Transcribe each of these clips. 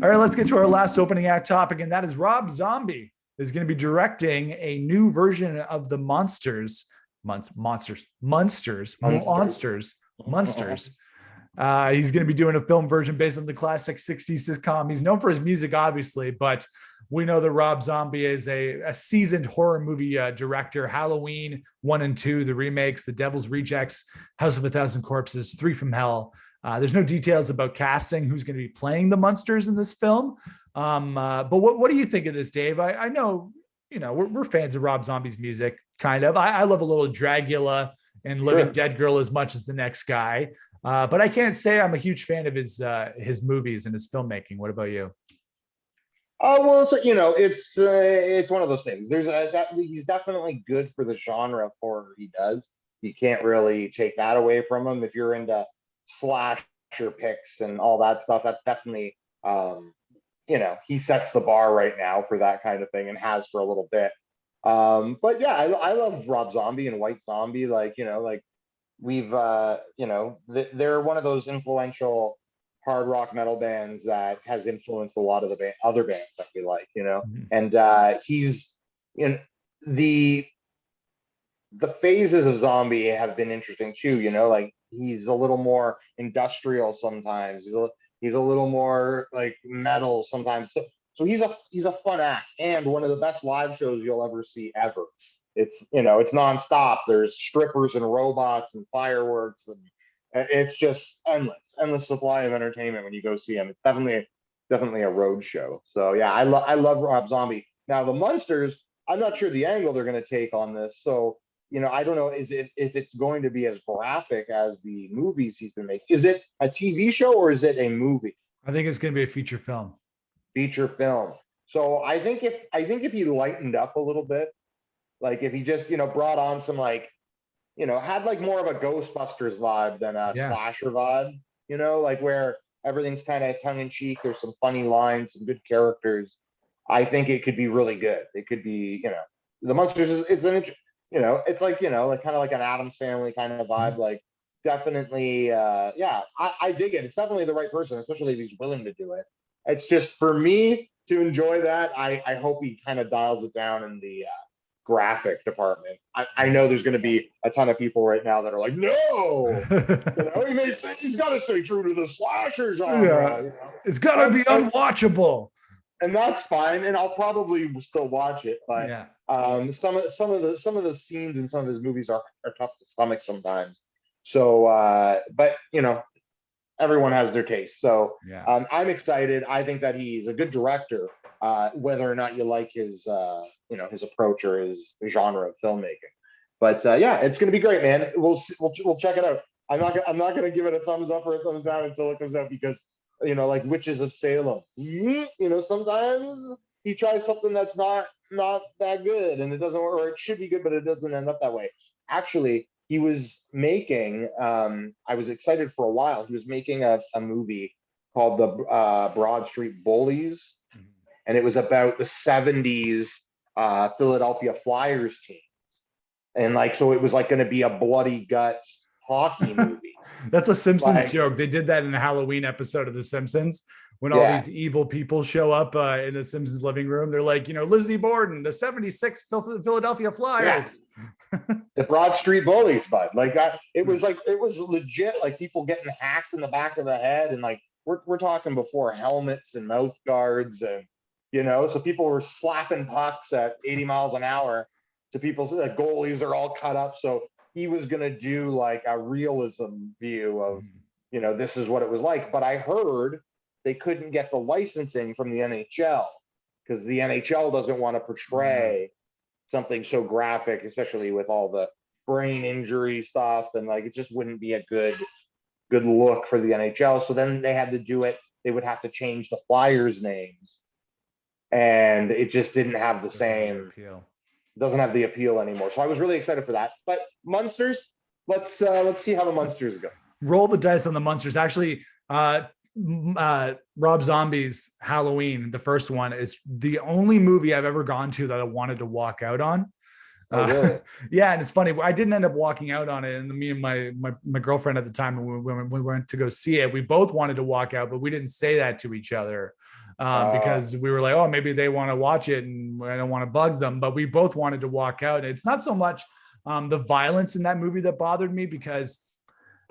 All right, let's get to our last opening act topic, and that is Rob Zombie is going to be directing a new version of the Munsters. He's going to be doing a film version based on the classic 60s sitcom. He's known for his music, obviously, but we know that Rob Zombie is a seasoned horror movie director. Halloween 1 and 2, the remakes, The Devil's Rejects, House of a Thousand Corpses, 3 from Hell. There's no details about casting, who's going to be playing the Munsters in this film. But what do you think of this, Dave? I know, we're fans of Rob Zombie's music, kind of. I love a little Dragula and Living Dead Girl as much as the next guy. But I can't say I'm a huge fan of his movies and his filmmaking. What about you? Well, it's one of those things. He's definitely good for the genre of horror he does. You can't really take that away from him. If you're into slasher picks and all that stuff, that's definitely he sets the bar right now for that kind of thing and has for a little bit. But yeah, I love Rob Zombie and White Zombie. We've they're one of those influential hard rock metal bands that has influenced a lot of the other bands that we like, Mm-hmm. And he's in the phases of Zombie have been interesting too, he's a little more industrial sometimes, he's a little more like metal sometimes, so he's a fun act and one of the best live shows you'll ever see ever. It's it's nonstop. There's strippers and robots and fireworks, and it's just endless supply of entertainment when you go see him. It's definitely a road show. So yeah, I love Rob Zombie. Now the Munsters, I'm not sure the angle they're going to take on this. So I don't know if it's going to be as graphic as the movies he's been making. Is it a TV show or is it a movie? I think it's going to be a feature film. Feature film. So I think if he lightened up a little bit, like if he just brought on some had like more of a Ghostbusters vibe than a slasher vibe, like where everything's kind of tongue in cheek. There's some funny lines, some good characters. I think it could be really good. It could be, the Munsters. It's like kind of like an Addams Family kind of vibe. Like definitely, I dig it. It's definitely the right person, especially if he's willing to do it. It's just for me to enjoy that. I hope he kind of dials it down in the graphic department. I know there's going to be a ton of people right now that are like, no, he's got to stay true to the slasher genre. Yeah. It's got to be unwatchable, and that's fine. And I'll probably still watch it, but some of the scenes in some of his movies are tough to stomach sometimes. So, but everyone has their taste. So I'm excited. I think that he's a good director. Whether or not you like his his approach or his genre of filmmaking, but it's going to be great, man. We'll check it out. I'm not going to give it a thumbs up or a thumbs down until it comes out because like Witches of Salem, sometimes he tries something that's not that good and it doesn't work, or it should be good but it doesn't end up that way. Actually, he was making I was excited for a while. He was making a movie called the Broad Street Bullies. And it was about the 70s Philadelphia Flyers teams. And so it was going to be a bloody guts hockey movie. That's a Simpsons joke. They did that in a Halloween episode of The Simpsons when all these evil people show up in the Simpsons living room. They're like, Lizzie Borden, the 76 Philadelphia Flyers. Yeah. The Broad Street Bullies, bud. It was legit, people getting hacked in the back of the head. And we're talking before helmets and mouth guards and so people were slapping pucks at 80 miles an hour to people. So the goalies are all cut up. So he was going to do a realism view of, this is what it was like. But I heard they couldn't get the licensing from the NHL because the NHL doesn't want to portray something so graphic, especially with all the brain injury stuff. And it just wouldn't be a good look for the NHL. So then they had to do it. They would have to change the Flyers names. And it just didn't have the same appeal. Doesn't have the appeal anymore. So I was really excited for that. But Munsters, let's see how the Munsters go. Roll the dice on the Munsters. Actually, Rob Zombie's Halloween, the first one, is the only movie I've ever gone to that I wanted to walk out on. Oh, really? Yeah, and it's funny. I didn't end up walking out on it, and me and my girlfriend at the time, when we went to go see it, we both wanted to walk out, but we didn't say that to each other because we were like, oh, maybe they want to watch it, and I don't want to bug them. But we both wanted to walk out. It's not so much the violence in that movie that bothered me, because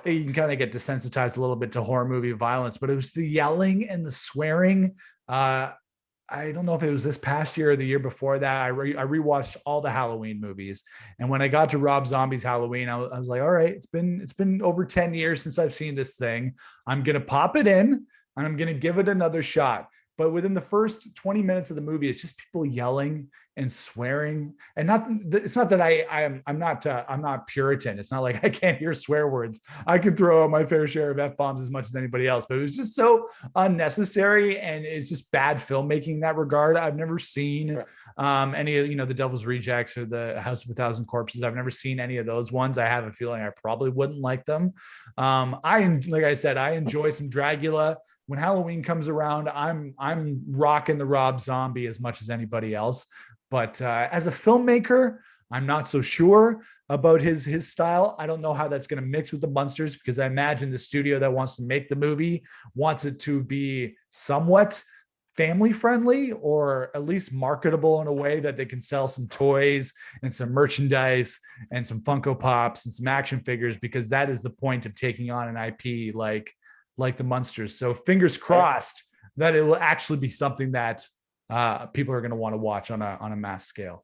you can kind of get desensitized a little bit to horror movie violence, but it was the yelling and the swearing. I don't know if it was this past year or the year before that. I rewatched all the Halloween movies, and when I got to Rob Zombie's Halloween, I was like, all right, it's been over 10 years since I've seen this thing. I'm gonna pop it in, and I'm gonna give it another shot. But within the first 20 minutes of the movie, it's just people yelling and swearing, and it's not that I'm not Puritan. It's not like I can't hear swear words. I can throw out my fair share of F-bombs as much as anybody else, but it was just so unnecessary, and it's just bad filmmaking in that regard. I've never seen any of the Devil's Rejects or the House of a Thousand Corpses. I've never seen any of those ones. I have a feeling I probably wouldn't like them. Like I said, I enjoy some Dracula. When Halloween comes around, I'm rocking the Rob Zombie as much as anybody else. But as a filmmaker, I'm not so sure about his style. I don't know how that's going to mix with the Munsters, because I imagine the studio that wants to make the movie wants it to be somewhat family friendly, or at least marketable in a way that they can sell some toys and some merchandise and some Funko Pops and some action figures, because that is the point of taking on an IP like the Munsters. So fingers crossed that it will actually be something that people are going to want to watch on a mass scale.